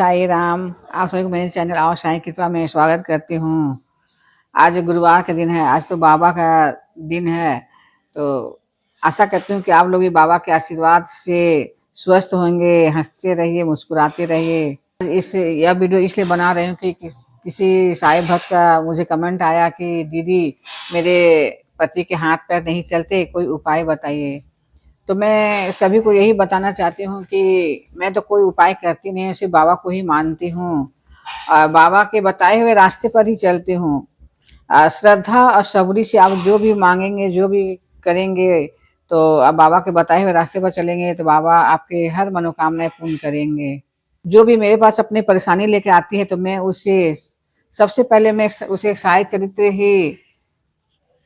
साई राम। आप सभी को मेरे चैनल और साई कृपा में स्वागत करती हूँ। आज गुरुवार का दिन है, आज तो बाबा का दिन है। तो आशा करती हूँ कि आप लोग भी बाबा के आशीर्वाद से स्वस्थ होंगे, हंसते रहिए, मुस्कुराते रहिए। यह वीडियो इसलिए बना रही हूँ कि किसी साई भक्त का मुझे कमेंट आया कि दीदी मेरे पति के हाथ पैर नहीं चलते, कोई उपाय बताइए। तो मैं सभी को यही बताना चाहती हूँ कि मैं तो कोई उपाय करती नहीं हूँ, सिर्फ बाबा को ही मानती हूँ और बाबा के बताए हुए रास्ते पर ही चलती हूँ। श्रद्धा और सबरी से आप जो भी मांगेंगे, जो भी करेंगे, तो आप बाबा के बताए हुए रास्ते पर चलेंगे तो बाबा आपके हर मनोकामनाएं पूर्ण करेंगे। जो भी मेरे पास अपनी परेशानी लेके आती है तो मैं उसे सबसे पहले मैं उसे साई चरित्र ही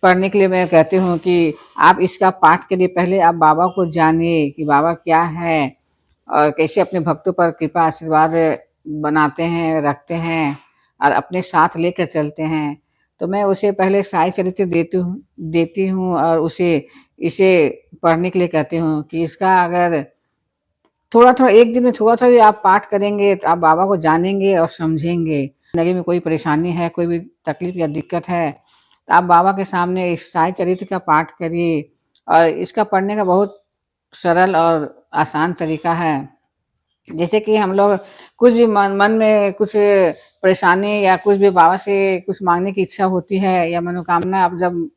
पढ़ने के लिए मैं कहती हूँ कि आप इसका पाठ के लिए पहले आप बाबा को जानिए कि बाबा क्या है और कैसे अपने भक्तों पर कृपा आशीर्वाद बनाते हैं, रखते हैं और अपने साथ लेकर चलते हैं। तो मैं उसे पहले साई चरित्र देती हूँ और इसे पढ़ने के लिए कहती हूँ कि इसका अगर थोड़ा थोड़ा एक दिन में थोड़ा थोड़ा भी आप पाठ करेंगे तो आप बाबा को जानेंगे और समझेंगे। जिंदगी में कोई परेशानी है, कोई भी तकलीफ या दिक्कत है तो आप बाबा के सामने इस साई चरित्र का पाठ करिए। और इसका पढ़ने का बहुत सरल और आसान तरीका है। जैसे कि हम लोग कुछ भी मन में कुछ परेशानी या कुछ भी बाबा से कुछ मांगने की इच्छा होती है या मनोकामना आप जब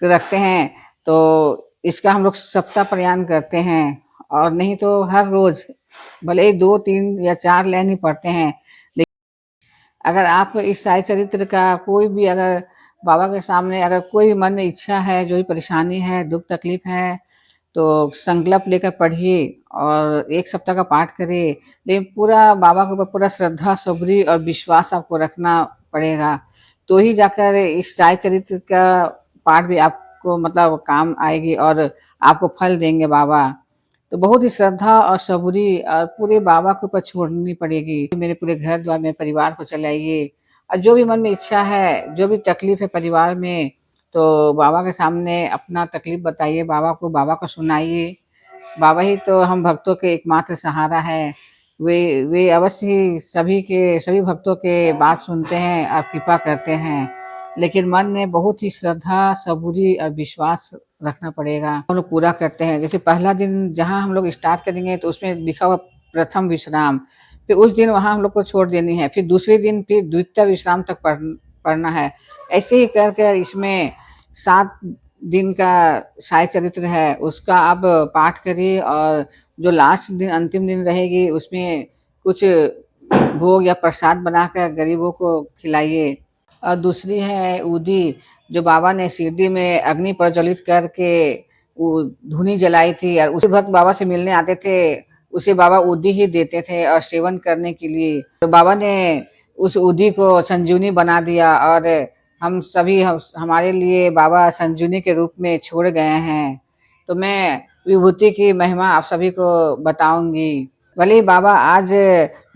रखते हैं तो इसका हम लोग सप्ताह प्रयाण करते हैं और नहीं तो हर रोज भले ही 2 3 या 4 लाइन ही पढ़ते हैं। अगर आप इस साई चरित्र का कोई भी अगर बाबा के सामने अगर कोई भी मन में इच्छा है, जो भी परेशानी है, दुख तकलीफ है, तो संकल्प लेकर पढ़िए और 1 सप्ताह का पाठ करिए। लेकिन पूरा बाबा के ऊपर पूरा श्रद्धा, सबरी और विश्वास आपको रखना पड़ेगा, तो ही जाकर इस साई चरित्र का पाठ भी आपको मतलब काम आएगी और आपको फल देंगे बाबा। तो बहुत ही श्रद्धा और सबूरी और पूरे बाबा के ऊपर छोड़नी पड़ेगी। मेरे पूरे घर द्वार मेरे परिवार को चलाइए और जो भी मन में इच्छा है, जो भी तकलीफ है परिवार में, तो बाबा के सामने अपना तकलीफ बताइए, बाबा को सुनाइए। बाबा ही तो हम भक्तों के एकमात्र सहारा है। वे अवश्य ही सभी भक्तों के बात सुनते हैं और कृपा करते हैं, लेकिन मन में बहुत ही श्रद्धा, सबूरी और विश्वास रखना पड़ेगा। हम लोग पूरा करते हैं। जैसे पहला दिन जहाँ हम लोग स्टार्ट करेंगे तो उसमें लिखा हुआ प्रथम विश्राम, फिर उस दिन वहाँ हम लोग को छोड़ देनी है, फिर दूसरे दिन फिर द्वितीय विश्राम तक पढ़ना है। ऐसे ही कर कर इसमें 7 दिन का साई चरित्र है, उसका आप पाठ करिए और जो लास्ट दिन अंतिम दिन रहेगी उसमें कुछ भोग या प्रसाद बनाकर गरीबों को खिलाइए। और दूसरी है उदी, जो बाबा ने शिरडी में अग्नि प्रज्वलित करके वो धुनी जलाई थी और उसे भक्त बाबा से मिलने आते थे, उसे बाबा उदी ही देते थे और सेवन करने के लिए। तो बाबा ने उस उदी को संजीवनी बना दिया और हमारे लिए बाबा संजीवनी के रूप में छोड़ गए हैं। तो मैं विभूति की महिमा आप सभी को बताऊंगी। भले ही बाबा आज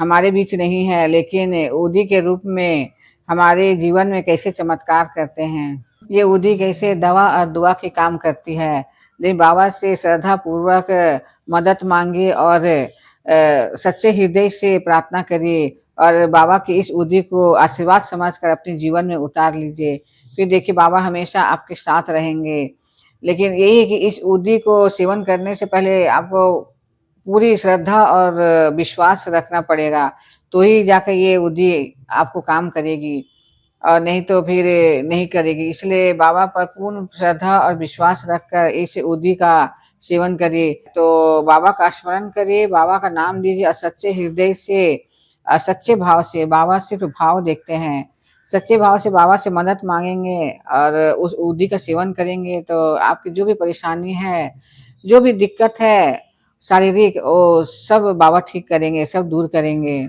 हमारे बीच नहीं है, लेकिन उदी के रूप में हमारे जीवन में कैसे चमत्कार करते हैं। ये उदी कैसे दवा और दुआ के काम करती है। लेकिन बाबा से श्रद्धा पूर्वक मदद मांगिए और सच्चे हृदय से प्रार्थना करिए और बाबा की इस उदी को आशीर्वाद समझकर अपने जीवन में उतार लीजिए। फिर देखिए बाबा हमेशा आपके साथ रहेंगे। लेकिन यही है कि इस उदी को सेवन करने से पहले आपको पूरी श्रद्धा और विश्वास रखना पड़ेगा, तो ही जाकर ये उदी आपको काम करेगी और नहीं तो फिर नहीं करेगी। इसलिए बाबा पर पूर्ण श्रद्धा और विश्वास रखकर इस उदी का सेवन करिए। तो बाबा का स्मरण करिए, बाबा का नाम लीजिए और सच्चे हृदय से और सच्चे भाव से, बाबा सिर्फ भाव देखते हैं, सच्चे भाव से बाबा से मदद मांगेंगे और उस उदी का सेवन करेंगे तो आपकी जो भी परेशानी है, जो भी दिक्कत है शारीरिक, वो सब बाबा ठीक करेंगे, सब दूर करेंगे।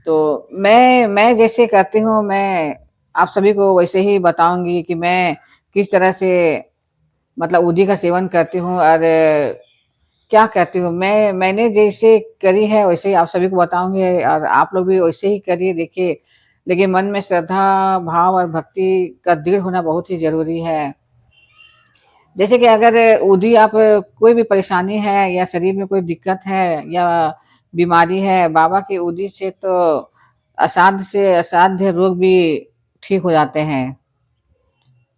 तो मैं जैसे करती हूँ, मैं आप सभी को वैसे ही बताऊंगी कि मैं किस तरह से मतलब उदी का सेवन करती हूँ और क्या करती हूँ। मैंने जैसे करी है वैसे ही आप सभी को बताऊंगी और आप लोग भी वैसे ही करिए, देखिए। लेकिन मन में श्रद्धा, भाव और भक्ति का दृढ़ होना बहुत ही जरूरी है। जैसे कि अगर उदी आप कोई भी परेशानी है या शरीर में कोई दिक्कत है या बीमारी है, बाबा की उदी से तो असाध्य से असाध्य रोग भी ठीक हो जाते हैं।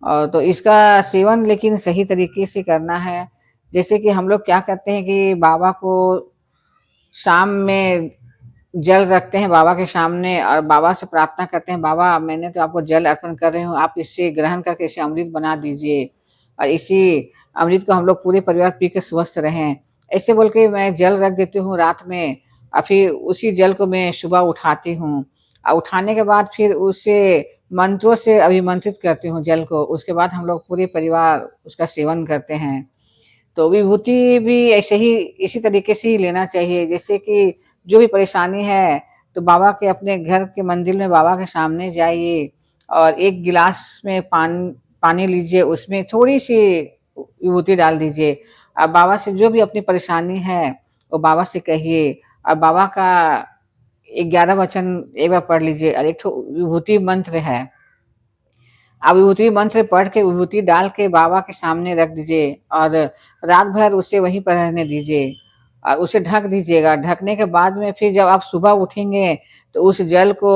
और तो इसका सेवन लेकिन सही तरीके से करना है। जैसे कि हम लोग क्या करते हैं कि बाबा को शाम में जल रखते हैं बाबा के सामने और बाबा से प्रार्थना करते हैं, बाबा मैंने तो आपको जल अर्पण कर रही हूँ, आप इसे ग्रहण करके इसे अमृत बना दीजिए और इसी अमृत को हम लोग पूरे परिवार पी के स्वस्थ रहें। ऐसे बोल के मैं जल रख देती हूँ रात में और फिर उसी जल को मैं सुबह उठाती हूँ और उठाने के बाद फिर उसे मंत्रों से अभिमंत्रित करती हूँ जल को। उसके बाद हम लोग पूरे परिवार उसका सेवन करते हैं। तो विभूति भी ऐसे ही इसी तरीके से ही लेना चाहिए। जैसे कि जो भी परेशानी है तो बाबा के अपने घर के मंदिर में बाबा के सामने जाइए और एक गिलास में पानी लीजिए, उसमें थोड़ी-सी विभूति डाल दीजिए। अब बाबा से जो भी अपनी परेशानी है वो बाबा से कहिए और बाबा का 11 वचन एक बार पढ़ लीजिए और एक ठो विभूति मंत्र है। आप विभूति मंत्र पढ़ के विभूति डाल के बाबा के सामने रख दीजिए और रात भर उसे वहीं पर रहने दीजिए और उसे ढक दीजिएगा। ढकने के बाद में फिर जब आप सुबह उठेंगे तो उस जल को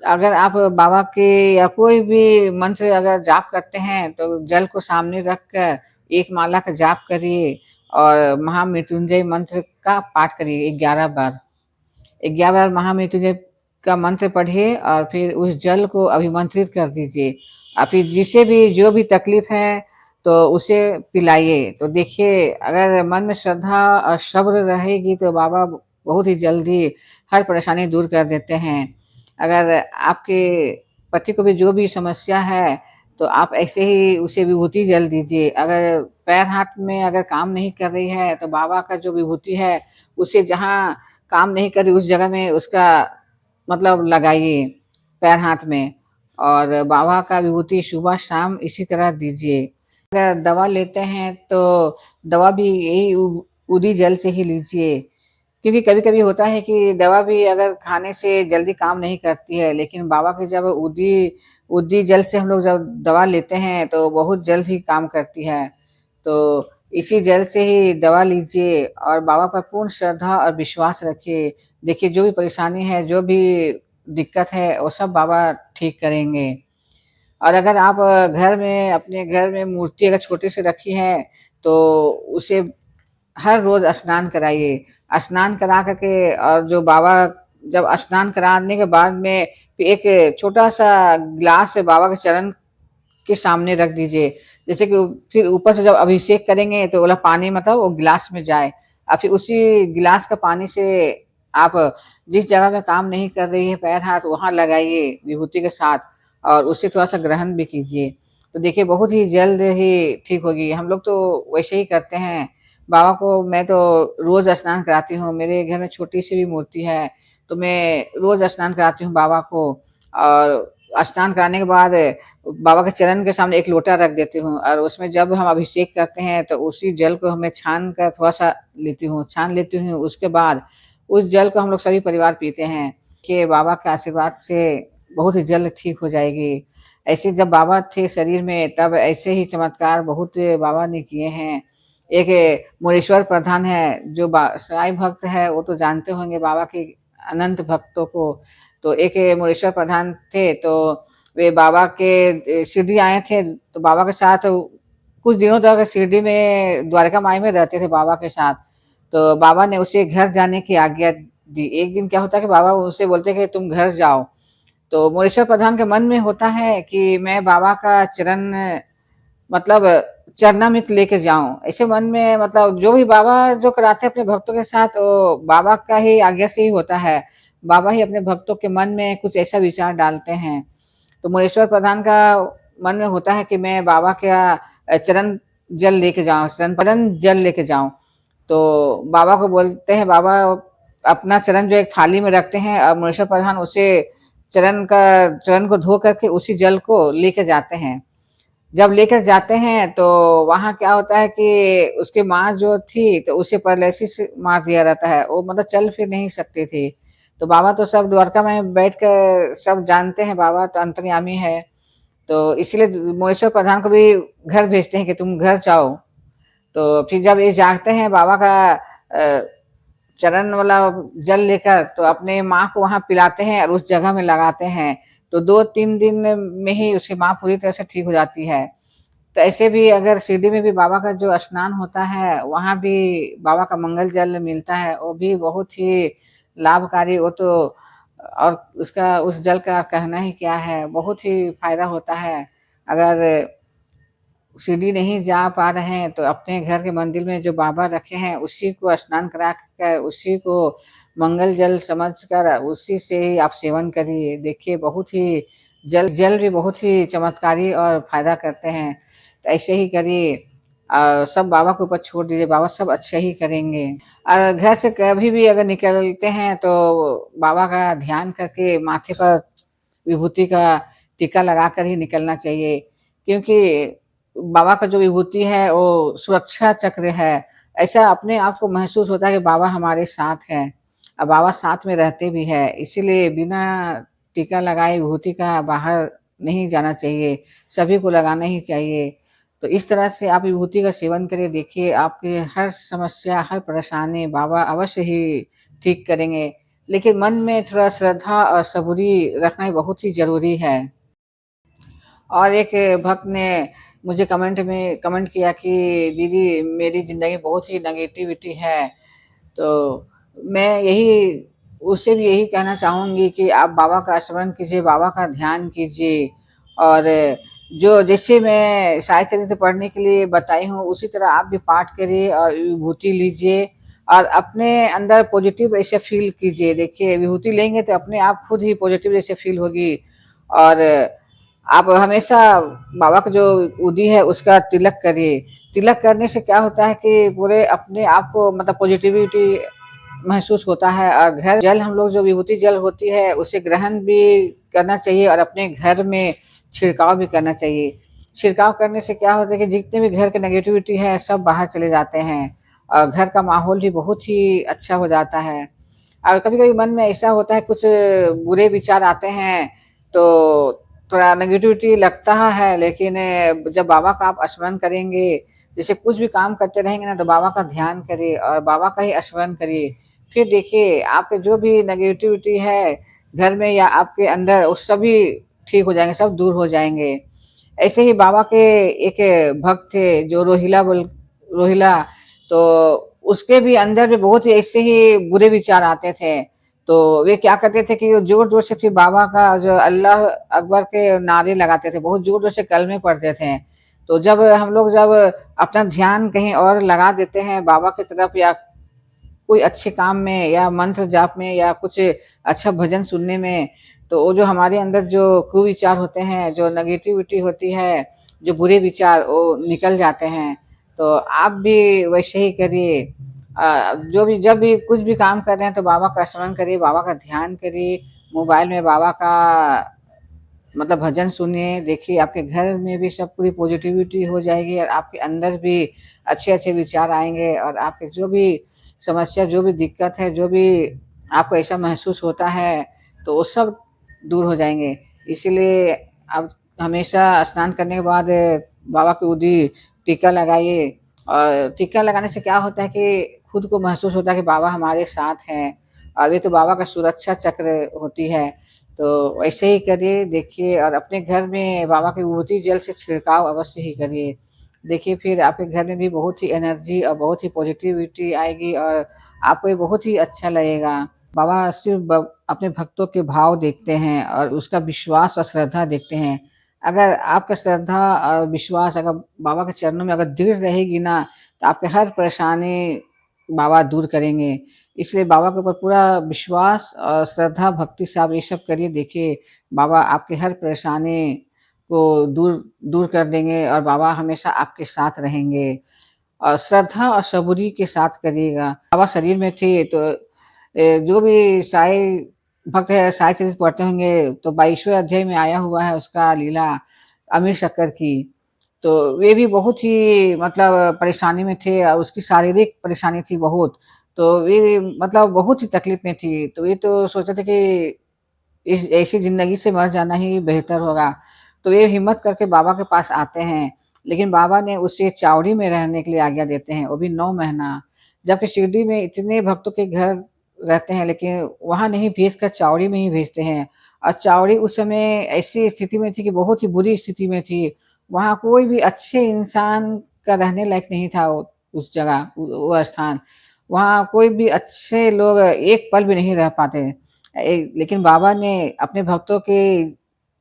अगर आप बाबा के या कोई भी मंत्र अगर जाप करते हैं तो जल को सामने रख कर एक माला का जाप करिए और महामृत्युंजय मंत्र का पाठ करिए 11 बार। 11 बार महामृत्युंजय का मंत्र पढ़िए और फिर उस जल को अभिमंत्रित कर दीजिए और फिर जिसे भी जो भी तकलीफ है तो उसे पिलाइए। तो देखिए अगर मन में श्रद्धा और सब्र रहेगी तो बाबा बहुत ही जल्दी हर परेशानी दूर कर देते हैं। अगर आपके पति को भी जो भी समस्या है तो आप ऐसे ही उसे विभूति जल दीजिए। अगर पैर हाथ में अगर काम नहीं कर रही है तो बाबा का जो विभूति है उसे जहाँ काम नहीं कर रही उस जगह में उसका मतलब लगाइए पैर हाथ में और बाबा का विभूति सुबह शाम इसी तरह दीजिए। अगर दवा लेते हैं तो दवा भी यही उदी जल से ही लीजिए, क्योंकि कभी-कभी होता है कि दवा भी अगर खाने से जल्दी काम नहीं करती है, लेकिन बाबा के जब उदी जल से हम लोग जब दवा लेते हैं तो बहुत जल्द ही काम करती है। तो इसी जल से ही दवा लीजिए और बाबा पर पूर्ण श्रद्धा और विश्वास रखिए। देखिए जो भी परेशानी है, जो भी दिक्कत है, वो सब बाबा ठीक करेंगे। और अगर आप घर में अपने घर में मूर्ति अगर छोटी सी रखी है, तो उसे हर रोज़ स्नान कराइए। स्नान करा कर के और जो बाबा जब स्नान कराने के बाद में एक छोटा-सा ग्लास बाबा के चरण के सामने रख दीजिए। जैसे कि फिर ऊपर से जब अभिषेक करेंगे तो वाला पानी मतलब वो गिलास में जाए और फिर उसी गिलास का पानी से आप जिस जगह में काम नहीं कर रही है पैर-हाथ वहाँ लगाइए विभूति के साथ और उससे थोड़ा-सा ग्रहण भी कीजिए। तो देखिए बहुत ही जल्द ही ठीक होगी। हम लोग तो वैसे ही करते हैं। बाबा को मैं तो रोज़ स्नान कराती हूँ। मेरे घर में छोटी-सी भी मूर्ति है, तो मैं रोज़ स्नान कराती हूँ बाबा को और स्नान कराने के बाद बाबा के चरण के सामने एक लोटा रख देती हूँ और उसमें जब हम अभिषेक करते हैं तो उसी जल को मैं छान कर थोड़ा-सा छान लेती हूँ। उसके बाद उस जल को हम लोग सभी परिवार पीते हैं कि बाबा के आशीर्वाद से बहुत ही जल्द ठीक हो जाएगी। ऐसे जब बाबा थे शरीर में तब ऐसे ही चमत्कार बहुत बाबा ने किए हैं। एक मुनीश्वर प्रधान है जो साईं भक्त है, वो तो जानते होंगे बाबा के अनंत भक्तों को। तो एक मुनीश्वर प्रधान थे तो वे बाबा के शिरडी आए थे तो बाबा के साथ कुछ दिनों तक शिरडी में द्वारका माई में रहते थे बाबा के साथ। तो बाबा ने उसे घर जाने की आज्ञा दी। एक दिन क्या होता है कि बाबा उनसे बोलते हैं कि तुम घर जाओ। तो मुनीश्वर प्रधान के मन में होता है कि मैं बाबा का चरण मतलब चरणामृत लेके जाऊँ। ऐसे मन में मतलब जो भी बाबा जो कराते हैं अपने भक्तों के साथ वो बाबा का ही आज्ञा से ही होता है। बाबा ही अपने भक्तों के मन में कुछ ऐसा विचार डालते हैं। तो मुनीश्वर प्रधान का मन में होता है कि मैं बाबा का चरण जल लेके जाऊँ, चरण जल लेके जाऊँ। तो बाबा को बोलते हैं, बाबा अपना चरण जो एक थाली में रखते हैं और मुनीश्वर प्रधान उसे चरण को धो करके उसी जल को लेके जाते हैं। जब लेकर जाते हैं तो वहाँ क्या होता है कि उसकी माँ जो थी तो उसे पैरालिसिस मार दिया रहता है। वो मतलब चल फिर नहीं सकती थी। तो बाबा तो सब द्वारका में बैठ कर सब जानते हैं, बाबा तो अंतर्यामी है। तो इसीलिए मुनीश्वर प्रधान को भी घर भेजते हैं कि तुम घर जाओ। तो फिर जब ये जागते हैं बाबा का चरण वाला जल लेकर तो अपने माँ को वहाँ पिलाते हैं और उस जगह में लगाते हैं, तो 2-3 दिन में ही उसकी माँ पूरी तरह से ठीक हो जाती है। तो ऐसे भी अगर शिरडी में भी बाबा का जो स्नान होता है, वहाँ भी बाबा का मंगल जल मिलता है, वो भी बहुत ही लाभकारी, वो तो और उसका उस जल का कहना ही क्या है, बहुत ही फ़ायदा होता है। अगर शिरडी नहीं जा पा रहे हैं तो अपने घर के मंदिर में जो बाबा रखे हैं उसी को स्नान करा कर, उसी को मंगल जल समझकर उसी से ही आप सेवन करिए। देखिए बहुत ही जल जल भी बहुत ही चमत्कारी और फ़ायदा करते हैं। तो ऐसे ही करिए सब बाबा के ऊपर छोड़ दीजिए, बाबा सब अच्छा ही करेंगे। घर से कभी भी अगर निकलते हैं तो बाबा का ध्यान करके माथे पर विभूति का टीका लगाकर ही निकलना चाहिए, क्योंकि बाबा का जो विभूति है वो सुरक्षा चक्र है। ऐसा अपने आप को महसूस होता है कि बाबा हमारे साथ हैं और बाबा साथ में रहते भी हैं। इसीलिए बिना टीका लगाए विभूति का बाहर नहीं जाना चाहिए, सभी को लगाना ही चाहिए। तो इस तरह से आप विभूति का सेवन करिए, देखिए आपकी हर समस्या, हर परेशानी बाबा अवश्य ही ठीक करेंगे। लेकिन मन में थोड़ा श्रद्धा और सबूरी रखना बहुत ही ज़रूरी है। और एक भक्त ने मुझे कमेंट में कमेंट किया कि दीदी मेरी ज़िंदगी बहुत ही नेगेटिविटी है, तो मैं यही उससे भी यही कहना चाहूँगी कि आप बाबा का स्मरण कीजिए, बाबा का ध्यान कीजिए और जो जैसे मैं साई चरित्र पढ़ने के लिए बताई हूँ, उसी तरह आप भी पाठ करिए और विभूति लीजिए और अपने अंदर पॉजिटिव ऐसे फ़ील कीजिए। देखिए विभूति लेंगे तो अपने आप खुद ही पॉजिटिव जैसे फ़ील होगी और आप हमेशा बाबा का जो उदी है उसका तिलक करिए। तिलक करने से क्या होता है कि पूरे अपने आप को मतलब पॉजिटिविटी महसूस होता है और घर जल हम लोग जो विभूति जल होती है उसे ग्रहण भी करना चाहिए और अपने घर में छिड़काव भी करना चाहिए। छिड़काव करने से क्या होता है कि जितने भी घर के नेगेटिविटी है सब बाहर चले जाते हैं और घर का माहौल भी बहुत ही अच्छा हो जाता है। और कभी-कभी मन में ऐसा होता है कुछ बुरे विचार आते हैं तो थोड़ा नेगेटिविटी लगता है, लेकिन जब बाबा का आप स्मरण करेंगे, जैसे कुछ भी काम करते रहेंगे ना तो बाबा का ध्यान करिए और बाबा का ही स्मरण करिए। फिर देखिए आपके जो भी नेगेटिविटी है घर में या आपके अंदर वो सभी ठीक हो जाएँगे, सब दूर हो जाएँगे। ऐसे ही बाबा के एक भक्त थे जो रोहिला, तो उसके भी अंदर भी बहुत ही ऐसे ही बुरे विचार आते थे। तो वे क्या करते थे कि वो ज़ोर-ज़ोर से फिर बाबा का जो अल्लाह अकबर के नारे लगाते थे, बहुत ज़ोर-ज़ोर से कलमे पढ़ते थे। तो जब हम लोग जब अपना ध्यान कहीं और लगा देते हैं बाबा की तरफ या कोई अच्छे काम में या मंत्र जाप में या कुछ अच्छा भजन सुनने में, तो वो जो हमारे अंदर जो कुविचार होते हैं, जो नेगेटिविटी होती है, जो बुरे विचार वो निकल जाते हैं। तो आप भी वैसे ही करिए। जो भी जब भी कुछ भी काम कर रहे हैं तो बाबा का स्मरण करिए, बाबा का ध्यान करिए, मोबाइल में बाबा का मतलब भजन सुनिए, देखिए आपके घर में भी सब पूरी पॉजिटिविटी हो जाएगी और आपके अंदर भी अच्छे-अच्छे विचार आएँगे और आपके जो भी समस्या, जो भी दिक्कत है, जो भी आपको ऐसा महसूस होता है, तो वो सब दूर हो जाएँगे। इसीलिए आप हमेशा स्नान करने के बाद बाबा की उदी टीका लगाइए और टीका लगाने से क्या होता है कि खुद को महसूस होता है कि बाबा हमारे साथ हैं और ये तो बाबा का सुरक्षा चक्र होती है। तो ऐसे ही करिए देखिए और अपने घर में बाबा के विभूति जल से छिड़काव अवश्य ही करिए। देखिए फिर आपके घर में भी बहुत ही एनर्जी और बहुत ही पॉजिटिविटी आएगी और आपको ये बहुत ही अच्छा लगेगा। बाबा सिर्फ़ ब अपने भक्तों के भाव देखते हैं और उसका विश्वास और श्रद्धा देखते हैं। अगर आपका श्रद्धा और विश्वास अगर बाबा के चरणों में अगर दृढ़ रहेगी ना, तो आपकी हर परेशानी बाबा दूर करेंगे। इसलिए बाबा के ऊपर पूरा विश्वास और श्रद्धा भक्ति से आप ये सब करिए, देखिए बाबा आपकी हर परेशानी को दूर दूर कर देंगे और बाबा हमेशा आपके साथ रहेंगे। और श्रद्धा और सबूरी के साथ करिएगा। बाबा शरीर में थे तो जो भी साईं भक्त है, साईं चरित्र पढ़ते होंगे तो 22वें अध्याय में आया हुआ है उसका लीला अमीर शक्कर की। तो वे भी बहुत ही मतलब परेशानी में थे और उसकी शारीरिक परेशानी थी बहुत। तो वे मतलब बहुत ही तकलीफ़ में थी। तो ये तो सोचे थे कि इस ऐसी ज़िंदगी से मर जाना ही बेहतर होगा। तो ये हिम्मत करके बाबा के पास आते हैं। लेकिन बाबा ने उसे चावड़ी में रहने के लिए आज्ञा देते हैं, वो भी 9 महीना। जबकि शिरडी में इतने भक्तों के घर रहते हैं, लेकिन वहाँ नहीं भेजकर चावड़ी में ही भेजते हैं। और चावड़ी उस समय ऐसी स्थिति में थी कि बहुत ही बुरी स्थिति में थी। वहाँ कोई भी अच्छे इंसान का रहने लायक नहीं था उस जगह, वो स्थान। वहाँ कोई भी अच्छे लोग एक पल भी नहीं रह पाते। लेकिन बाबा ने अपने भक्तों के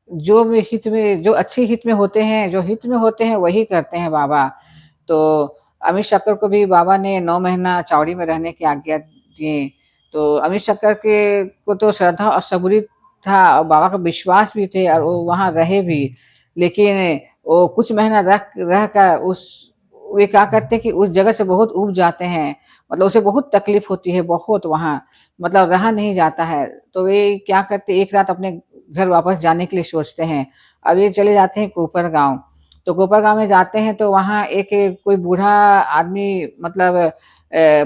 जो भी हित में, जो अच्छे हित में होते हैं, जो हित में होते हैं वही करते हैं बाबा। तो अमित शक्कर को भी बाबा ने 9 महीना चावड़ी में रहने की आज्ञा दिए। तो अमित शक्कर के को तो श्रद्धा और सबूरी था और बाबा का विश्वास भी थे और वो वहाँ रहे भी। लेकिन वो कुछ महीना रह कर उस वे क्या करते हैं कि उस जगह से बहुत ऊब जाते हैं। मतलब उसे बहुत तकलीफ होती है, बहुत वहाँ, मतलब रहा नहीं जाता है। तो वे क्या करते, एक रात अपने घर वापस जाने के लिए सोचते हैं। अब ये चले जाते हैं कोपर गाँव। तो कोपर गाँव में जाते हैं तो वहाँ एक कोई बूढ़ा आदमी, मतलब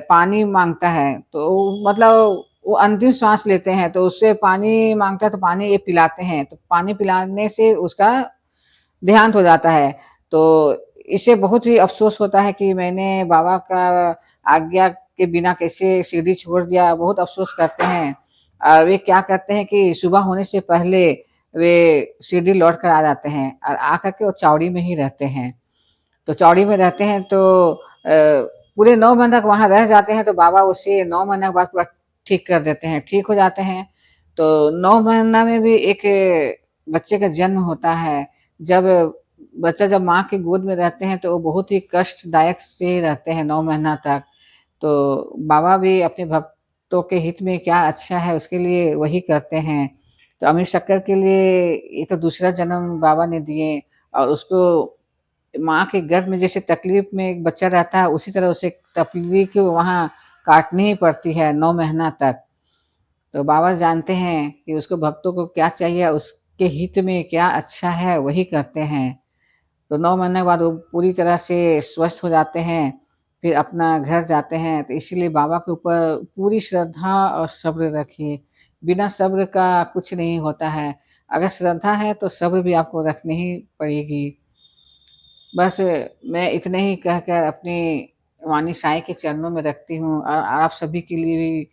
पानी माँगता है। तो मतलब वो अंतिम श्वास लेते हैं, तो उससे पानी माँगता है, तो पानी ये पिलाते हैं। तो पानी पिलाने से उसका देहांत हो जाता है। तो इसे बहुत ही अफ़सोस होता है कि मैंने बाबा का आज्ञा के बिना कैसे शिरडी छोड़ दिया, बहुत अफ़सोस करते हैं। और वे क्या करते हैं कि सुबह होने से पहले वे शिरडी लौट कर आ जाते हैं और आकर के वो चावड़ी में ही रहते हैं। तो चावड़ी में रहते हैं तो पूरे 9 महीने तक वहाँ रह जाते हैं, तो बाबा उसे 9 महीने के बाद पूरा ठीक कर देते हैं, ठीक हो जाते हैं। तो 9 महीना में भी एक बच्चे का जन्म होता है। जब बच्चा जब माँ की गोद में रहते हैं तो वो बहुत ही कष्टदायक से रहते हैं 9 महीना तक। तो बाबा भी अपने भक्तों के हित में क्या अच्छा है उसके लिए वही करते हैं। तो अमीर शक्कर के लिए ये तो दूसरा जन्म बाबा ने दिए और उसको माँ के गर्भ में जैसे तकलीफ में एक बच्चा रहता है, उसी तरह उसे तकलीफ वहाँ काटनी ही पड़ती है 9 महीना तक। तो बाबा जानते हैं कि उसको भक्तों को क्या चाहिए, उसके हित में क्या अच्छा है वही करते हैं। तो 9 महीने के बाद वो पूरी तरह से स्वस्थ हो जाते हैं, फिर अपना घर जाते हैं। तो इसीलिए बाबा के ऊपर पूरी श्रद्धा और सब्र रखिए। बिना सब्र का कुछ नहीं होता है। अगर श्रद्धा है तो सब्र भी आपको रखनी ही पड़ेगी। बस मैं इतने ही कहकर अपनी वाणी साईं के चरणों में रखती हूँ और आप सभी के लिए भी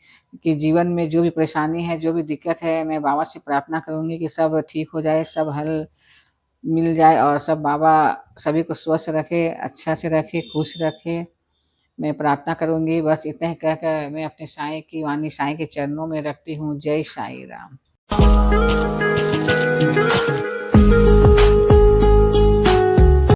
कि जीवन में जो भी परेशानी है, जो भी दिक्कत है, मैं बाबा से प्रार्थना करूँगी कि सब ठीक हो जाए, सब हल मिल जाए और सब बाबा सभी को स्वस्थ रखे, अच्छा से रखे, खुश रखे। मैं प्रार्थना करूँगी, बस इतना ही कहकर मैं अपने साईं की वाणी साईं के चरणों में रखती हूँ। जय साईं राम।